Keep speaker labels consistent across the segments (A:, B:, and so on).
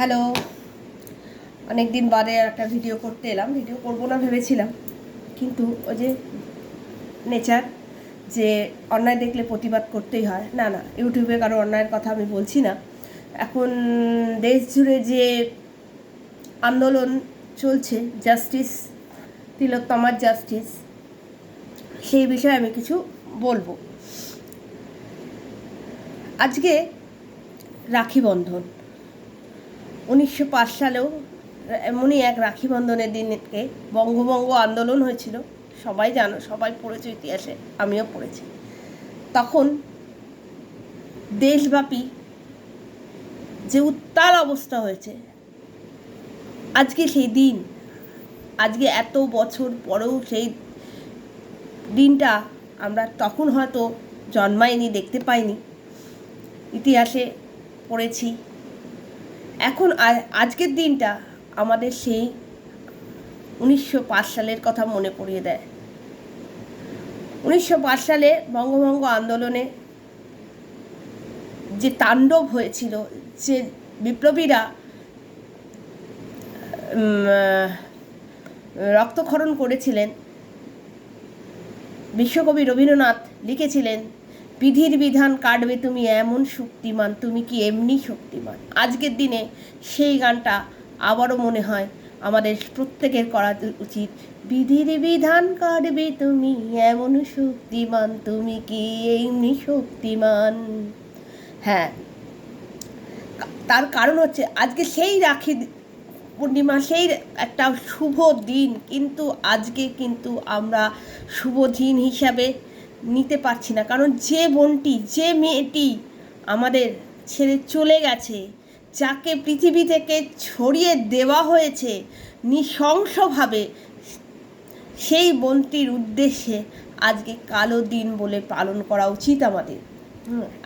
A: Hello, অনেক দিন বাদে একটা ভিডিও করতে এলাম। ভিডিও করবো না ভেবেছিলাম, কিন্তু ওই যে নেচার, যে অন্যায় দেখলে প্রতিবাদ করতেই হয়। না না, ইউটিউবে কারো অন্যায়ের কথা আমি বলছি না। এখন দেশ জুড়ে যে আন্দোলন চলছে, জাস্টিস, তিলোত্তমার জাস্টিস, সেই বিষয়ে আমি কিছু বলবো। আজকে রাখি বন্ধন। 1905 সালেও এমনই এক রাখি বন্ধনের দিনকে বঙ্গভঙ্গ আন্দোলন হয়েছিল। সবাই জানো, সবাই পড়েছে ইতিহাসে, আমিও পড়েছি। তখন দেশব্যাপী যে উত্তাল অবস্থা হয়েছে, আজকে সেই দিন, আজকে এত বছর পরেও সেই দিনটা আমরা তখন হয়তো জন্মাইনি, দেখতে পাইনি, ইতিহাসে পড়েছি। এখন আজকের দিনটা আমাদের সেই 1905 সালের কথা মনে পড়িয়ে দেয়। 1905 সালে বঙ্গভঙ্গ আন্দোলনে যে তাণ্ডব হয়েছিল, যে বিপ্লবীরা রক্তক্ষরণ করেছিলেন, বিশ্বকবি রবীন্দ্রনাথ লিখেছিলেন, বিধির বিধান কাটবে তুমি এমন শক্তিমান, তুমি কি এমনি শক্তিমান। আজকের দিনে সেই গানটা আবারও মনে হয় আমাদের প্রত্যেকের করা উচিত। বিধির বিধান কাটবে তুমি এমন শক্তিমান, তুমি কি এমনি শক্তিমান। হ্যাঁ, তার কারণ হচ্ছে আজকে সেই রাখি পূর্ণিমা, সেই একটা শুভ দিন, কিন্তু আজকে কিন্তু আমরা শুভ দিন হিসাবে নিতে পারছি না। কারণ যে বোনটি, যে মেয়েটি আমাদের ছেড়ে চলে গেছে, যাকে পৃথিবী থেকে ছড়িয়ে দেওয়া হয়েছে নৃশংসভাবে, সেই বোনটির উদ্দেশ্যে আজকে কালো দিন বলে পালন করা উচিত আমাদের।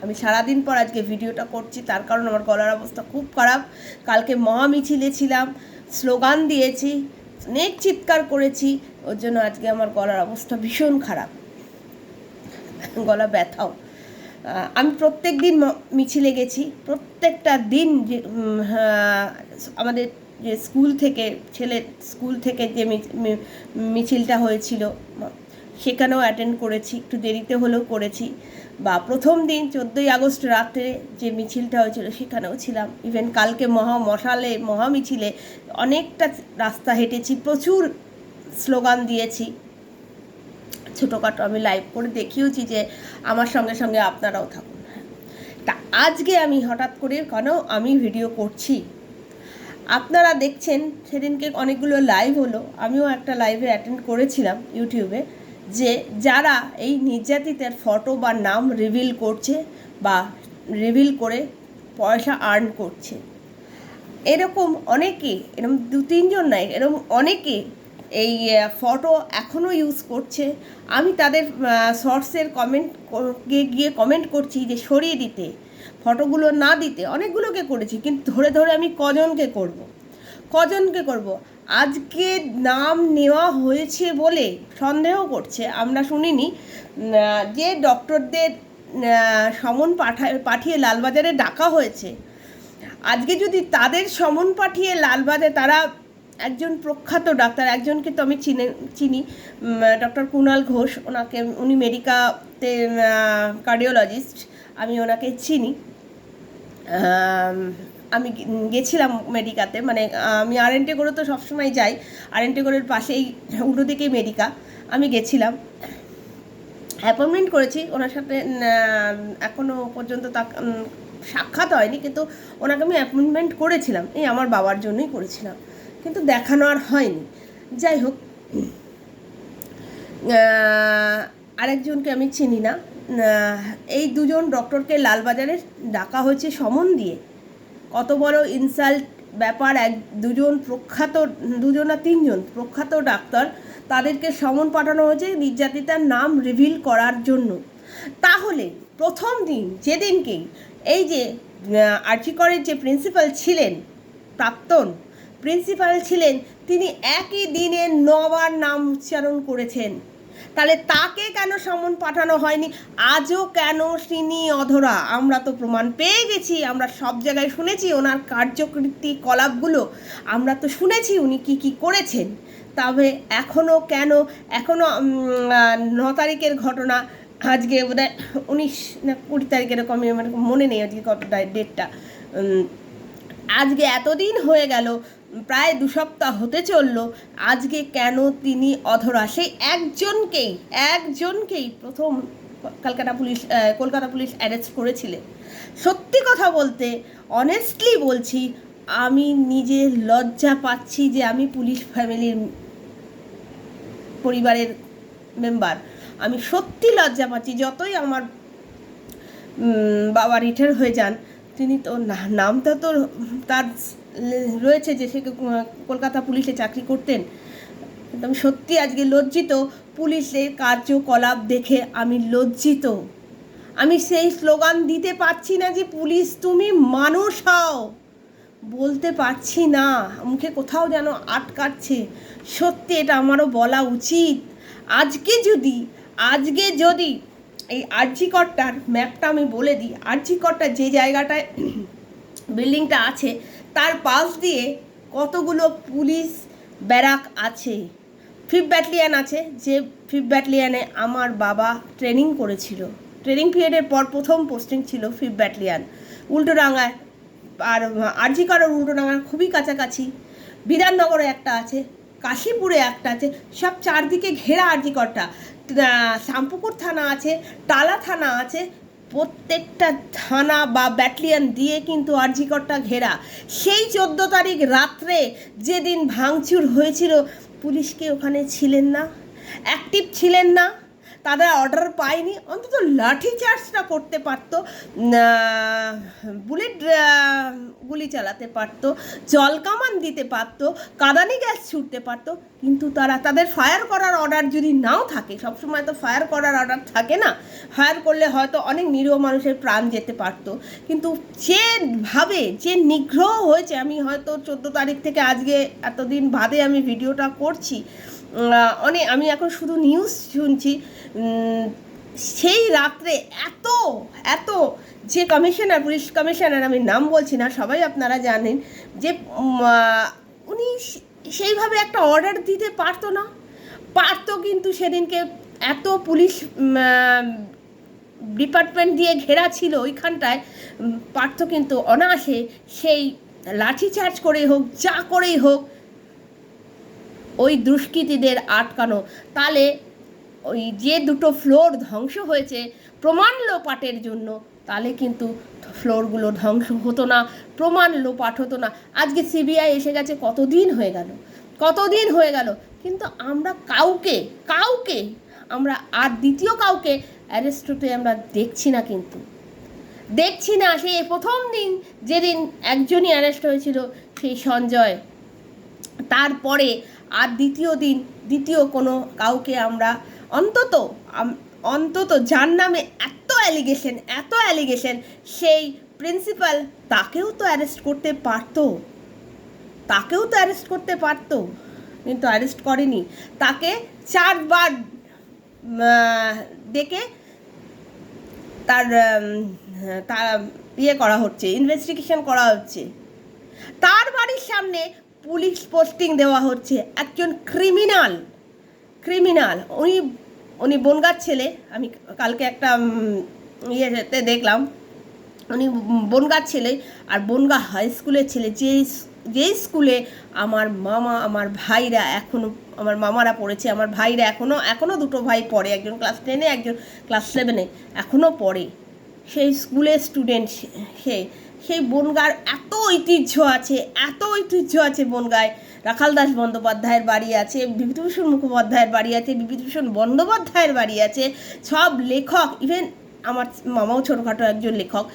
A: আমি সারাদিন পর আজকে ভিডিওটা করছি, তার কারণ আমার গলার অবস্থা খুব খারাপ। কালকে মহামিছিলে ছিলাম, স্লোগান দিয়েছি, অনেক চিৎকার করেছি, ওর জন্য আজকে আমার গলার অবস্থা ভীষণ খারাপ, গলা ব্যথাও। আমি প্রত্যেক দিন মিছিলে গেছি, প্রত্যেকটা দিন যে আমাদের যে স্কুল থেকে, ছেলের স্কুল থেকে যে মিছিলটা হয়েছিল সেখানেও অ্যাটেন্ড করেছি, একটু দেরিতে হলেও করেছি। বা প্রথম দিন 14ই আগস্ট রাতে যে মিছিলটা হয়েছিল সেখানেও ছিলাম। ইভেন কালকে মহামিছিলে অনেকটা রাস্তা হেঁটেছি, প্রচুর স্লোগান দিয়েছি, ছোটোখাটো আমি লাইভ করে দেখিয়েছি যে আমার সঙ্গে সঙ্গে আপনারাও থাকুন। তা আজকে আমি হঠাৎ করে কেন আমি ভিডিও করছি, আপনারা দেখছেন সেদিনকে অনেকগুলো লাইভ হলো, আমিও একটা লাইভে অ্যাটেন্ড করেছিলাম ইউটিউবে, যে যারা এই নির্যাতিতের ফটো বা নাম রিভিল করছে বা রিভিল করে পয়সা আর্ন করছে। এরকম অনেকে, এরকম 2-3 জন নয়, এরকম অনেকে এই ফটো এখনও ইউজ করছে। আমি তাদের শর্টসের গিয়ে কমেন্ট করছি যে সরিয়ে দিতে, ফটোগুলো না দিতে। অনেকগুলোকে করেছি, কিন্তু ধরে ধরে আমি কজনকে করব। আজকে নাম নেওয়া হয়েছে বলে সন্দেহ করছে, আমরা শুনিনি যে ডক্টরদের সমন পাঠিয়ে লালবাজারে ডাকা হয়েছে। আজকে যদি তাদের সমন পাঠিয়ে লালবাজারে, তারা একজন প্রখ্যাত ডাক্তার, একজনকে তো আমি চিনি, ডক্টর কুণাল ঘোষ, উনি মেডিকাতে কার্ডিওলজিস্ট, আমি ওনাকে চিনি। আমি গেছিলাম মেডিকাতে, মানে আমি আরএনটি করে তো সবসময় যাই, আরএনটি করের পাশেই উল্টো দিকেই মেডিকা। আমি গেছিলাম, অ্যাপয়েন্টমেন্ট করেছি ওনার সাথে, এখনও পর্যন্ত সাক্ষাৎ হয়নি, কিন্তু ওনাকে আমি অ্যাপয়েন্টমেন্ট করেছিলাম, এই আমার বাবার জন্যই করেছিলাম, কিন্তু দেখানো আর হয়নি। যাই হোক, আরেকজনকে আমি চিনি না। এই দুজন ডক্টরকে লালবাজারে ডাকা হয়েছে সমন দিয়ে। কত বড় ইনসাল্ট ব্যাপার! দুজন না তিনজন প্রখ্যাত ডাক্তার, তাদেরকে সমন পাঠানো হয়েছে নির্যাতিতার নাম রিভিল করার জন্য। তাহলে প্রথম দিন, যেদিনকেই এই যে আরজি করের যে প্রিন্সিপাল ছিলেন, প্রাক্তন প্রিন্সিপাল ছিলেন, তিনি একই দিনে 9বার নাম উচ্চারণ করেছেন। তাহলে তাকে কেন সমন পাঠানো হয়নি? আজও কেন তিনি অধরা? আমরা তো প্রমাণ পেয়ে গেছি, আমরা সব জায়গায় শুনেছি ওনার কার্যকলাপগুলো, আমরা তো শুনেছি উনি কি কি করেছেন। তবে এখনও কেন, এখনও 9 তারিখের ঘটনা, আজকে বোধহয় 19 না 20 তারিখ এরকম, মানে মনে নেই আজকে কত ডেটটা। আজকে এতদিন হয়ে গেল, প্রায় 2 সপ্তাহ হতে চললো, আজকে কেন তিনি অধরা? সেই একজনকেই প্রথম কলকাতা পুলিশ অ্যারেস্ট করেছিলেন। সত্যি কথা বলতে, অনেস্টলি বলছি, আমি নিজে লজ্জা পাচ্ছি যে আমি পুলিশ ফ্যামিলির পরিবারের মেম্বার, আমি সত্যি লজ্জা পাচ্ছি। যতই আমার বাবা রিটায়ার হয়ে যান, তিনি তো নামটা তো তার রয়েছে যে সে কলকাতা পুলিশে চাকরি করতেন, কিন্তু আমি সত্যি আজকে লজ্জিত। পুলিশের কার্যকলাপ দেখে আমি লজ্জিত। আমি সেই স্লোগান দিতে পারছি না যে পুলিশ তুমি মানুষ হও, বলতে পারছি না, মুখে কোথাও যেন আটকাচ্ছে। সত্যি এটা আমারও বলা উচিত। আজকে যদি এই আরজি করটার ম্যাপটা আমি বলে দিই, আরজি করটার যে জায়গাটায় বিল্ডিংটা আছে তার পাশ দিয়ে কতগুলো পুলিশ ব্যারাক আছে। 5th ব্যাটালিয়ান আছে, যে 5th ব্যাটালিয়ানে আমার বাবা ট্রেনিং করেছিল। ট্রেনিং পিরিয়ডের পর প্রথম পোস্টিং ছিল 5th ব্যাটালিয়ান, উল্টোডাঙ্গায়। আর আরজি করার উল্টোডাঙ্গার খুবই কাছাকাছি। বিধাননগরে একটা আছে, কাশীপুরে একটা আছে, সব চারদিকে ঘেরা আরজি করটা। শ্যামপুকুর থানা আছে, টালা থানা আছে, প্রত্যেকটা থানা বা ব্যাটালিয়ান দিয়ে কিন্তু আরজি করটা ঘেরা। সেই 14 তারিখ রাত্রে যেদিন ভাঙচুর হয়েছিল, পুলিশকে ওখানে ছিলেন না, অ্যাক্টিভ ছিলেন না, তারা অর্ডার পায়নি। অন্তত লাঠি চার্জটা করতে পারতো, বুলেট গুলি চালাতে পারতো, জল কামান দিতে পারতো, কাঁদানি গ্যাস ছুটতে পারতো, কিন্তু তাদের ফায়ার করার অর্ডার যদি নাও থাকে, সবসময় তো ফায়ার করার অর্ডার থাকে না, ফায়ার করলে হয়তো অনেক নিরীহ মানুষের প্রাণ যেতে পারতো। কিন্তু যেভাবে যে নিগ্রহ হয়েছে, আমি হয়তো 14 তারিখ থেকে আজকে এতদিন বাদে আমি ভিডিওটা করছি, আমি এখন শুধু নিউজ শুনছি। সেই রাত্রে এত যে কমিশনার, পুলিশ কমিশনার, আমি নাম বলছি না, সবাই আপনারা জানেন, যে উনি সেইভাবে একটা অর্ডার দিতে পারতো না? পারতো, কিন্তু সেদিনকে এত পুলিশ ডিপার্টমেন্ট দিয়ে ঘেরা ছিল ওইখানটায়, পারতো কিন্তু অনায়াসে সেই লাঠিচার্জ করেই হোক, যা করেই হোক, ওই দুষ্কৃতীদের আটকানো। তাহলে ওই যে 2টো ফ্লোর ধ্বংস হয়েছে প্রমাণ লোপাটের জন্য, তাহলে কিন্তু ফ্লোরগুলো ধ্বংস হতো না, প্রমাণ লোপাট হতো না। আজকে সিবিআই এসে গেছে, কতদিন হয়ে গেল, কিন্তু আমরা কাউকে আমরা আর দ্বিতীয় কাউকে অ্যারেস্ট হতে আমরা দেখছি না, দেখছি না। সেই প্রথম দিন যেদিন একজনই অ্যারেস্ট হয়েছিল, সেই সঞ্জয়, তারপরে আর দ্বিতীয় কোনো কাউকে আমরা অন্তত যার নামে এত অ্যালিগেশন, সেই প্রিন্সিপাল, তাকেও তো অ্যারেস্ট করতে পারতো, কিন্তু অ্যারেস্ট করেনি। তাকে 4 বার ডেকে তার করা হচ্ছে, ইনভেস্টিগেশন করা হচ্ছে। তার বাড়ির সামনে পুলিশ পোস্টিং দেওয়া হচ্ছে একজন ক্রিমিনাল। উনি বনগাঁর ছেলে, আমি কালকে একটা ইয়েতে দেখলাম, উনি বনগাঁর ছেলে, আর বনগাঁ হাই স্কুলের ছেলে, যেই স্কুলে আমার মামারা পড়েছে, আমার ভাইরা এখনও 2টো ভাই পড়ে, একজন ক্লাস 10-এ, একজন ক্লাস 7-এ, এখনও পড়ে। সেই স্কুলের স্টুডেন্ট সেই বনগাঁর এত ঐতিহ্য আছে বনগাঁয়। রাখাল দাস বন্দ্যোপাধ্যায়ের বাড়ি আছে, বিভূতিভূষণ মুখোপাধ্যায়ের বাড়ি আছে, বিভূতিভূষণ বন্দ্যোপাধ্যায়ের বাড়ি আছে, সব লেখক, ইভেন আমার মামাও ছোটোখাটো একজন লেখক,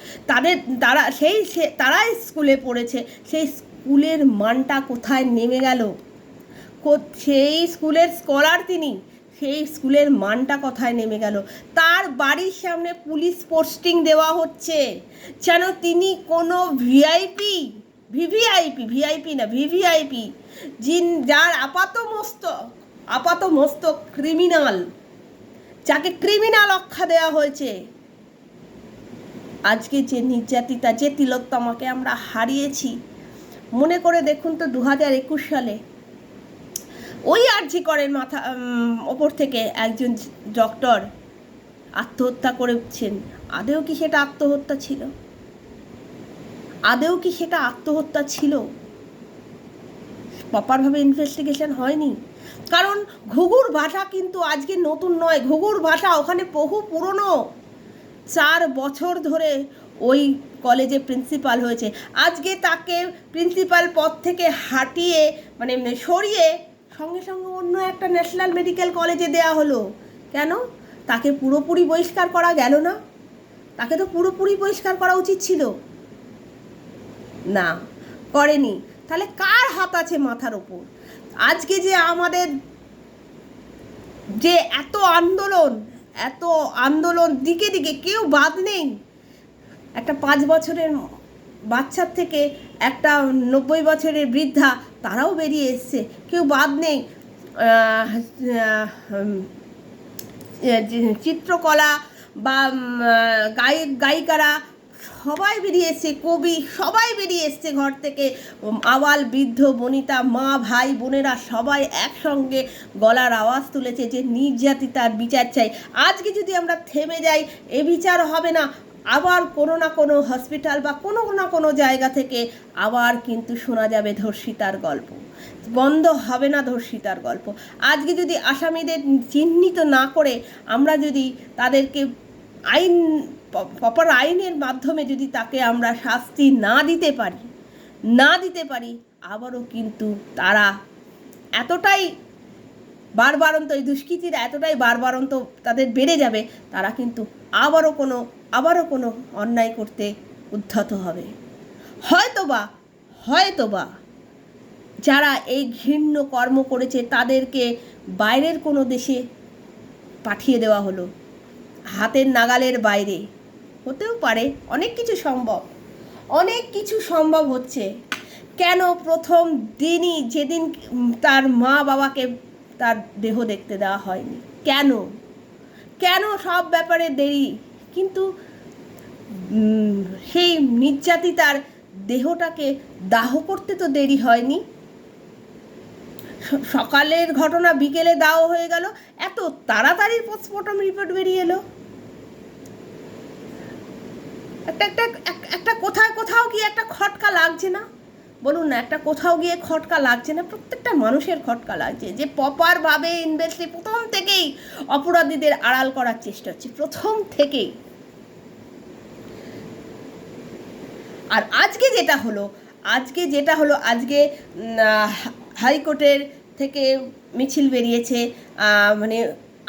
A: তারা স্কুলে পড়েছে। সেই স্কুলের মানটা কোথায় নেমে গেল? সেই স্কুলের স্কলার তিনি, সেই স্কুলের মানটা কোথায় নেমে গেল? তার বাড়ির সামনে পুলিশ পোস্টিং দেওয়া হচ্ছে যেন তিনি কোনো ভিভিআইপি না, যার আপাত মস্তক ক্রিমিনাল, যাকে ক্রিমিনাল আখ্যা দেওয়া হয়েছে, আজকে যে নির্যাতিতা, যে তিলোত্তমাকে আমরা হারিয়েছি, মনে করে দেখুন তো 2021 সালে ওই আরজি করের ওপর থেকে একজন ডক্টর আত্মহত্যা করেছেন। আদেও কি সেটা আত্মহত্যা ছিল? আদেও কি সেটা আত্মহত্যা ছিল? প্রপারভাবে ইনভেস্টিগেশন হয়নি। কারণ ঘুঘুর ভাষা কিন্তু আজকে নতুন নয়, ঘুঘুর ভাষা ওখানে বহু পুরনো। 4 বছর ধরে ওই কলেজে প্রিন্সিপাল হয়েছে। আজকে তাকে প্রিন্সিপাল পদ থেকে হাটিয়ে সরিয়ে সঙ্গে সঙ্গে অন্য একটা ন্যাশনাল মেডিকেল কলেজে দেয়া হলো। কেন? তাকে পুরোপুরি বহিষ্কার করা গেল না? তাকে তো পুরোপুরি বহিষ্কার করা উচিত ছিল, না করেনি। তাহলে কার হাত আছে মাথার ওপর? আজকে যে আমাদের যে এত আন্দোলন দিকে দিকে কেউ বাদ নেই। একটা 5 বছরের বাচ্চার থেকে একটা 90 বছরের বৃদ্ধা, তারাও বেরিয়ে এসছে, কেউ বাদ নেই। চিত্রকলা বা গায়িকারা সবাই বেরিয়ে এসছে, কবি সবাই বেরিয়ে এসছে ঘর থেকে। আবাল বৃদ্ধ বনিতা, মা ভাই বোনেরা সবাই একসঙ্গে গলার আওয়াজ তুলেছে যে নির্যাতিতার বিচার চাই। আজকে যদি আমরা থেমে যাই, এ বিচার হবে না। আবার কোনো না কোনো হসপিটাল বা কোনো না কোনো জায়গা থেকে আবার কিন্তু শোনা যাবে ধর্ষিতার গল্প, বন্ধ হবে না ধর্ষিতার গল্প। আজকে যদি আসামিদের চিহ্নিত না করে আমরা যদি তাদেরকে প্রপার আইনের মাধ্যমে যদি তাকে আমরা শাস্তি না দিতে পারি, আবারও কিন্তু তারা এতটাই বারবারন্ত, এই দুষ্কৃতীরা এতটাই বারবারন্ত তাদের বেড়ে যাবে, তারা কিন্তু আবারও কোনো অন্যায় করতে উদ্ধত হবে। হয়তোবা যারা এই ঘৃণ্য কর্ম করেছে তাদেরকে বাইরের কোনো দেশে পাঠিয়ে দেওয়া হলো, হাতের নাগালের বাইরে। হতেও পারে, অনেক কিছু সম্ভব হচ্ছে। কেন প্রথম দিনই যেদিন তার মা বাবাকে তার দেহ দেখতে দেওয়া হয়নি? কেন সব ব্যাপারে দেরি? কিন্তু সেই নির্যাতিতার দেহটাকে দাহ করতে তো দেরি হয়নি। সকালের ঘটনা বিকেলে দাহ হয়ে গেল, এত তাড়াতাড়ি পোস্টমর্টম রিপোর্ট বেরিয়ে এলো। একটা কোথাও গিয়ে একটা খটকা লাগছে না? বলুন না, একটা কোথাও গিয়ে খটকা লাগছে না? প্রত্যেকটা মানুষের খটকা লাগছে যে প্রপারভাবে প্রথম থেকেই অপরাধীদের আড়াল করার চেষ্টা হচ্ছে, প্রথম থেকেই। আর আজকে যেটা হলো আজকে হাইকোর্টের থেকে মিছিল বেরিয়েছে,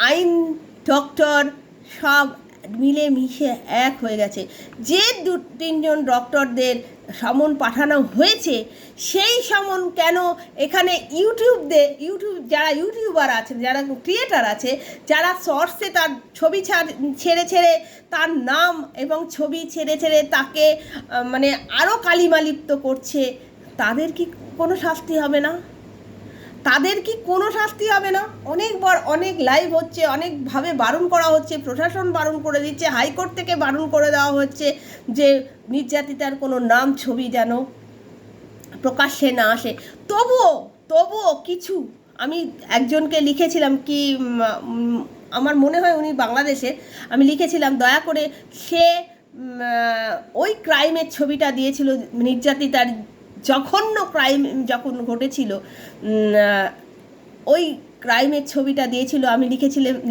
A: আইন ডক্টর সব মিলে মিশে এক হয়ে গেছে। যে 2-3 ডক্টরদের সমন পাঠানো হয়েছে, সেই সমন কেন এখানে যারা ইউটিউবার আছে, যারা ক্রিয়েটার আছে, যারা শর্টসে তার ছবি ছেড়ে তার নাম এবং ছবি ছেড়ে তাকে আরও কালিমালিপ্ত করছে, তাদের কি কোনো শাস্তি হবে না? অনেকবার অনেক লাইভ হচ্ছে, অনেকভাবে বারণ করা হচ্ছে, প্রশাসন বারণ করে দিচ্ছে, হাইকোর্ট থেকে বারণ করে দেওয়া হচ্ছে যে নির্যাতিতার কোনো নাম ছবি যেন প্রকাশ্যে না আসে। তবুও কিছু, আমি একজনকে লিখেছিলাম, কি আমার মনে হয় উনি বাংলাদেশে, আমি লিখেছিলাম দয়া করে সে ওই ক্রাইমের ছবিটা দিয়েছিল, নির্যাতিতার জঘন্য ক্রাইম যখন ঘটেছিল, ওই ক্রাইমের ছবিটা দিয়েছিল। আমি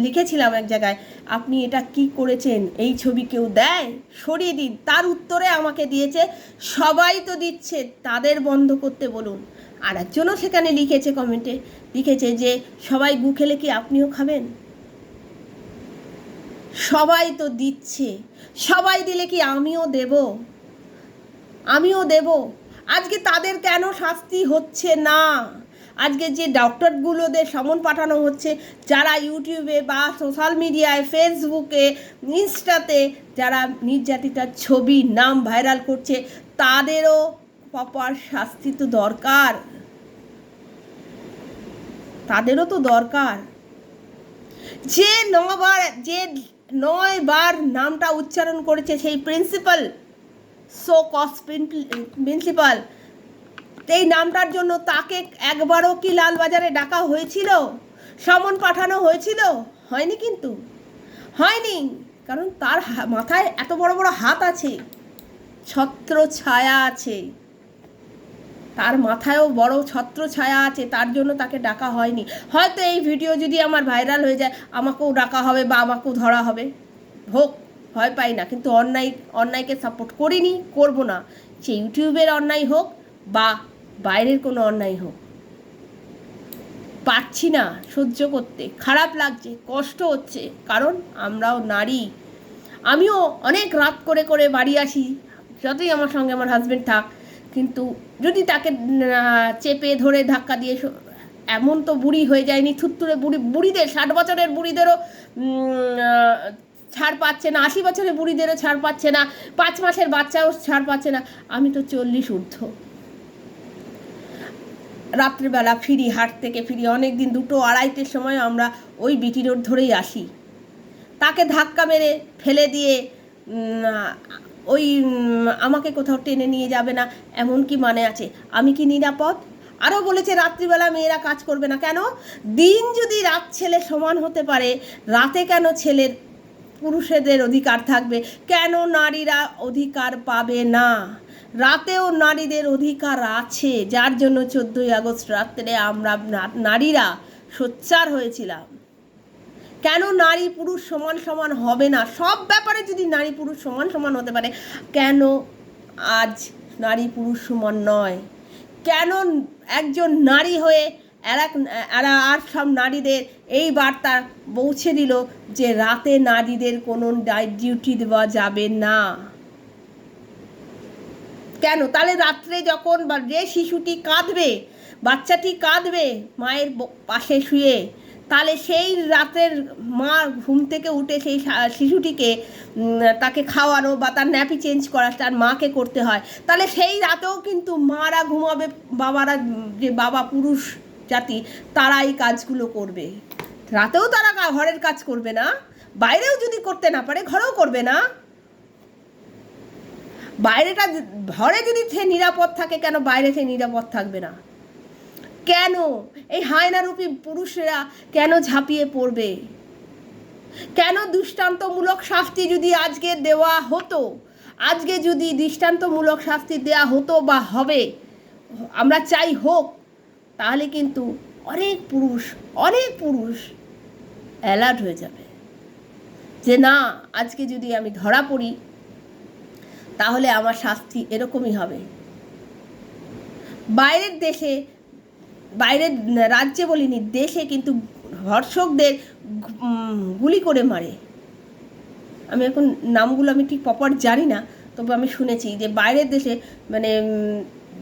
A: লিখেছিলাম এক জায়গায়, আপনি এটা কি করেছেন? এই ছবি কেউ দেয়? সরিয়ে দিন। তার উত্তরে আমাকে দিয়েছে, সবাই তো দিচ্ছে, তাদের বন্ধ করতে বলুন। আর একজনও সেখানে কমেন্টে লিখেছে যে সবাই গু খেলে কি আপনিও খাবেন? সবাই তো দিচ্ছে, সবাই দিলে কি আমিও দেব? আজকে তাদের কেন শাস্তি হচ্ছে না? আজকে যে ডক্টরগুলোদের সমন পাঠানো হচ্ছে, যারা ইউটিউবে বা সোশ্যাল মিডিয়ায়, ফেসবুকে, ইনস্টাতে যারা নির্যাতিতার ছবি নাম ভাইরাল করছে, তাদেরও প্রপার শাস্তি তো দরকার, যে 9 বার নামটা উচ্চারণ করেছে সেই প্রিন্সিপাল, সো কস প্রিন্সিপাল, এই নামটার জন্য তাকে একবারও কি লালবাজারে ডাকা হয়েছিল, সমন পাঠানো হয়েছিল? হয়নি, কিন্তু হয়নি, কারণ তার মাথায় এত বড় বড় হাত আছে, ছত্র ছায়া আছে, তার মাথায়ও বড় ছত্র ছায়া আছে, তার জন্য তাকে ডাকা হয়নি। হয়তো এই ভিডিও যদি আমার ভাইরাল হয়ে যায় আমাকেও ডাকা হবে বা আমাকেও ধরা হবে, হোক, ভয় পাই না, কিন্তু অন্যায়কে সাপোর্ট করিনি, করব না, সে ইউটিউবের অন্যায় হোক বা বাইরের কোনো অন্যায় হোক। পারছি না সহ্য করতে, খারাপ লাগছে, কষ্ট হচ্ছে, কারণ আমরাও নারী। আমিও অনেক রাত করে করে বাড়ি আসি, যতই আমার সঙ্গে আমার হাজব্যান্ড থাক, কিন্তু যদি তাকে চেপে ধরে ধাক্কা দিয়ে, এমন তো বুড়ি হয়ে যায়নি, থুত্তুরে বুড়িদের 60 বছরের বুড়িদেরও ছাড় পাচ্ছে না, 80 বছরের বুড়িদেরও ছাড় পাচ্ছে না, 5 মাসের বাচ্চাও ছাড় পাচ্ছে না, আমি তো 40 ঊর্ধ্ব। রাত্রিবেলা ফিরি, হাট থেকে ফিরি, অনেক দিন 2টো 2:30-টের সময় আমরা ওই বিটি রোড ধরেই আসি। তাকে ধাক্কা মেরে ফেলে দিয়ে ওই আমাকে কোথাও টেনে নিয়ে যাবে না, এমন কি মানে আছে? আমি কি নিরাপদ? আরও বলেছে রাত্রিবেলা মেয়েরা কাজ করবে না। কেন? দিন যদি রাত ছেলে সমান হতে পারে, রাতে কেন পুরুষদের অধিকার থাকবে? কেন নারীরা অধিকার পাবে না? রাতেও নারীদের অধিকার আছে, যার জন্য 14ই আগস্ট রাত্রে আমরা নারীরা সোচ্চার হয়েছিলাম। কেন নারী পুরুষ সমান সমান হবে না? সব ব্যাপারে যদি নারী পুরুষ সমান সমান হতে পারে, কেন আজ নারী পুরুষ সমান নয়? কেন একজন নারী হয়ে এরা আর সব নারীদের এই বার্তা পৌঁছে দিল যে রাতে নারীদের কোনো নাইট ডিউটি দেওয়া যাবে না? কেন? তাহলে রাত্রে যখন যে শিশুটি কাঁদবে, বাচ্চাটি কাঁদবে মায়ের পাশে শুয়ে, তাহলে সেই রাতের মা ঘুম থেকে উঠে সেই শিশুটিকে তাকে খাওয়ানো বা তার ন্যাপি চেঞ্জ করা তার মাকে করতে হয়। তাহলে সেই রাতেও কিন্তু মারা ঘুমাবে, বাবারা, যে বাবা পুরুষ জাতি, তারা এই কাজগুলো করবে। রাতেও তারা ঘরের কাজ করবে না? বাইরেও যদি করতে না পারে, ঘরেও করবে না? বাইরেটা ঘরে যদি সে নিরাপদ থাকে, কেন বাইরে সে নিরাপদ থাকবে না? কেন এই হায়নারূপী পুরুষেরা কেন ঝাঁপিয়ে পড়বে? কেন দৃষ্টান্তমূলক শাস্তি যদি আজকে দেওয়া হতো, আজকে যদি দৃষ্টান্তমূলক শাস্তি দেওয়া হতো বা হবে, আমরা চাই হোক, তাহলে কিন্তু অনেক পুরুষ অ্যালার্ট হয়ে যাবে যে না, আজকে যদি আমি ধরা পড়ি তাহলে আমার শাস্তি এরকমই হবে। বাইরের রাজ্যে বলিনি, দেশে কিন্তু ধর্ষকদের গুলি করে মারে। আমি এখন নামগুলো আমি ঠিক প্রপার জানি না, তবে আমি শুনেছি যে বাইরের দেশে মানে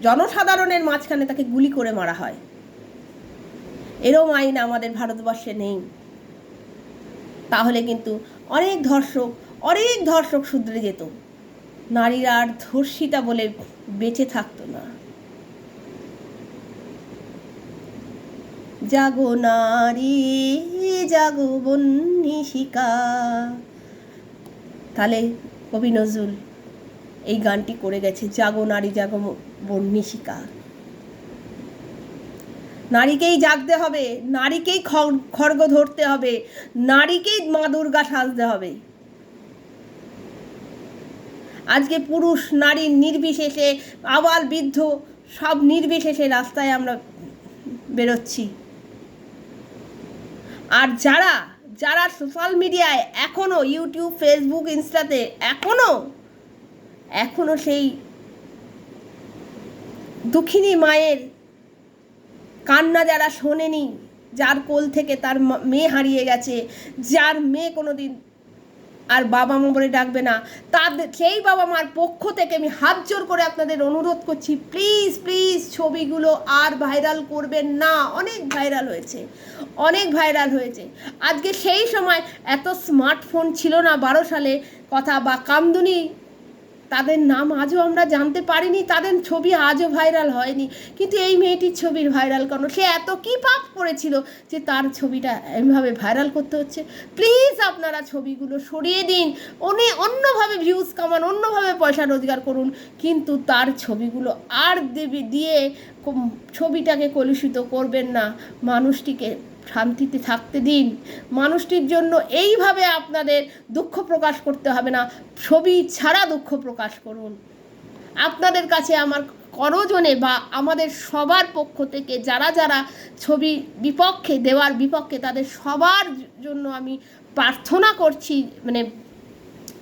A: জনসাধারণের মাঝখানে তাকে গুলি করে মারা হয়। এরকম আইন আমাদের ভারতবর্ষে নেই। তাহলে কিন্তু অনেক ধর্ষক শুধরে যেত, নারীরা আর ধর্ষিতা বলে বেঁচে থাকতো না। জাগো নারী জাগো বন্নিশিকা, তাহলে কবি নজরুল এই গানটি করে গেছে, জাগো নারী জাগো বন্নিশিকা। নারীকেই জাগতে হবে, নারীকেই খড়গ ধরতে হবে, নারীকেই মা দুর্গা সাজতে হবে। আজকে পুরুষ নারী নির্বিশেষে, আবাল বৃদ্ধ সব নির্বিশেষে রাস্তায় আমরা বেরোচ্ছি। আর যারা সোশ্যাল মিডিয়ায় এখনো, ইউটিউব, ফেসবুক, ইনস্টাতে এখনো সেই দুঃখিনী মায়ের কান্না যারা শোনেনি, যার কোল থেকে তার মেয়ে হারিয়ে গেছে, যার মেয়ে কোনোদিন আর বাবা মা বলে ডাকবে না, সেই বাবা মার পক্ষ থেকে আমি হাত জোর করে আপনাদের অনুরোধ করছি, প্লিজ ছবিগুলো আর ভাইরাল করবেন না। অনেক ভাইরাল হয়েছে। আজকে সেই সময় এত স্মার্টফোন ছিল না, 12 সালে কথা, বা কামদুনি তাদের নাম আজও আমরা জানতে পারিনি, তাদের ছবি আজও ভাইরাল হয়নি, কিন্তু এই মেয়েটির ছবির ভাইরাল কেন? সে এত কী পাপ করেছিল যে তার ছবিটা এমভাবে ভাইরাল করতে হচ্ছে? প্লিজ আপনারা ছবিগুলো সরিয়ে দিন, অন্যভাবে ভিউজ কামান, অন্যভাবে পয়সা রোজগার করুন, কিন্তু তার ছবিগুলো আর দিয়ে ছবিটাকে কলুষিত করবেন না। মানুষটিকে শান্তিতে থাকতে দিন। মানুষটির জন্য এইভাবে আপনাদের দুঃখ প্রকাশ করতে হবে না, ছবি ছাড়া দুঃখ প্রকাশ করুন। আপনাদের কাছে আমার করজনে বা আমাদের সবার পক্ষ থেকে যারা যারা ছবি বিপক্ষে, দেওয়ার বিপক্ষে, তাদের সবার জন্য আমি প্রার্থনা করছি, মানে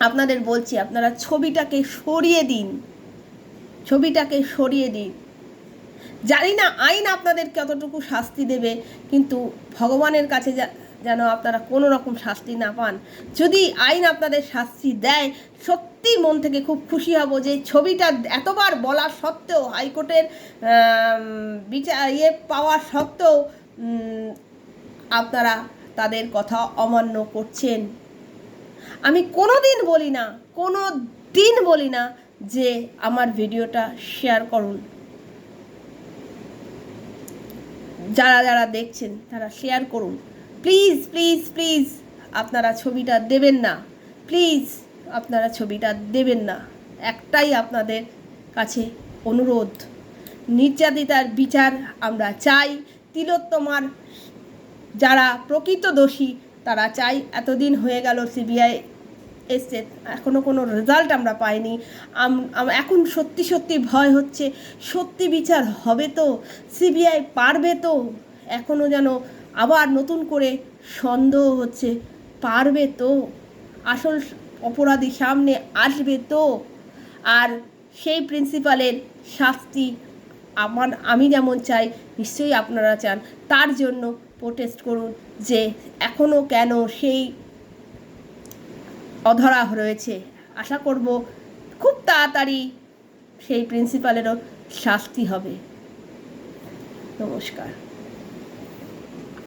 A: আপনাদের বলছি, আপনারা ছবিটাকে সরিয়ে দিন, ছবিটাকে সরিয়ে দিন। জানি না আইন আপনাদের কতটুকু শাস্তি দেবে, কিন্তু ভগবানের কাছে যেন আপনারা কোনো রকম শাস্তি না পান। যদি আইন আপনাদের শাস্তি দেয়, সত্যি মন থেকে খুব খুশি হব যে ছবিটা এতবার বলা সত্ত্বেও, হাইকোর্টের বিচার পাওয়া সত্ত্বেও আপনারা তাদের কথা অমান্য করছেন। আমি কোনো দিন বলি না যে আমার ভিডিওটা শেয়ার করুন। যারা যারা দেখছেন তারা শেয়ার করুন। প্লিজ প্লিজ প্লিজ আপনারা ছবিটা দেবেন না, প্লিজ আপনারা ছবিটা দেবেন না। একটাই আপনাদের কাছে অনুরোধ, নির্যাতিতার বিচার আমরা চাই। তিলোত্তমার যারা প্রকৃত দোষী তারা চাই। এতদিন হয়ে গেল সিবিআই এসছে, এখনও কোনো রেজাল্ট আমরা পাইনি। এখন সত্যি সত্যি ভয় হচ্ছে, সত্যি বিচার হবে তো? সিবিআই পারবে তো? এখনও যেন আবার নতুন করে সন্দেহ হচ্ছে, পারবে তো? আসল অপরাধী সামনে আসবে তো? আর সেই প্রিন্সিপালের শাস্তি আমি যেমন চাই, নিশ্চয়ই আপনারা চান। তার জন্য প্রোটেস্ট করুন যে এখনও কেন সেই অধরা রয়েছে। আশা করব খুব তাড়াতাড়ি সেই প্রিন্সিপালেরও শাস্তি হবে। নমস্কার।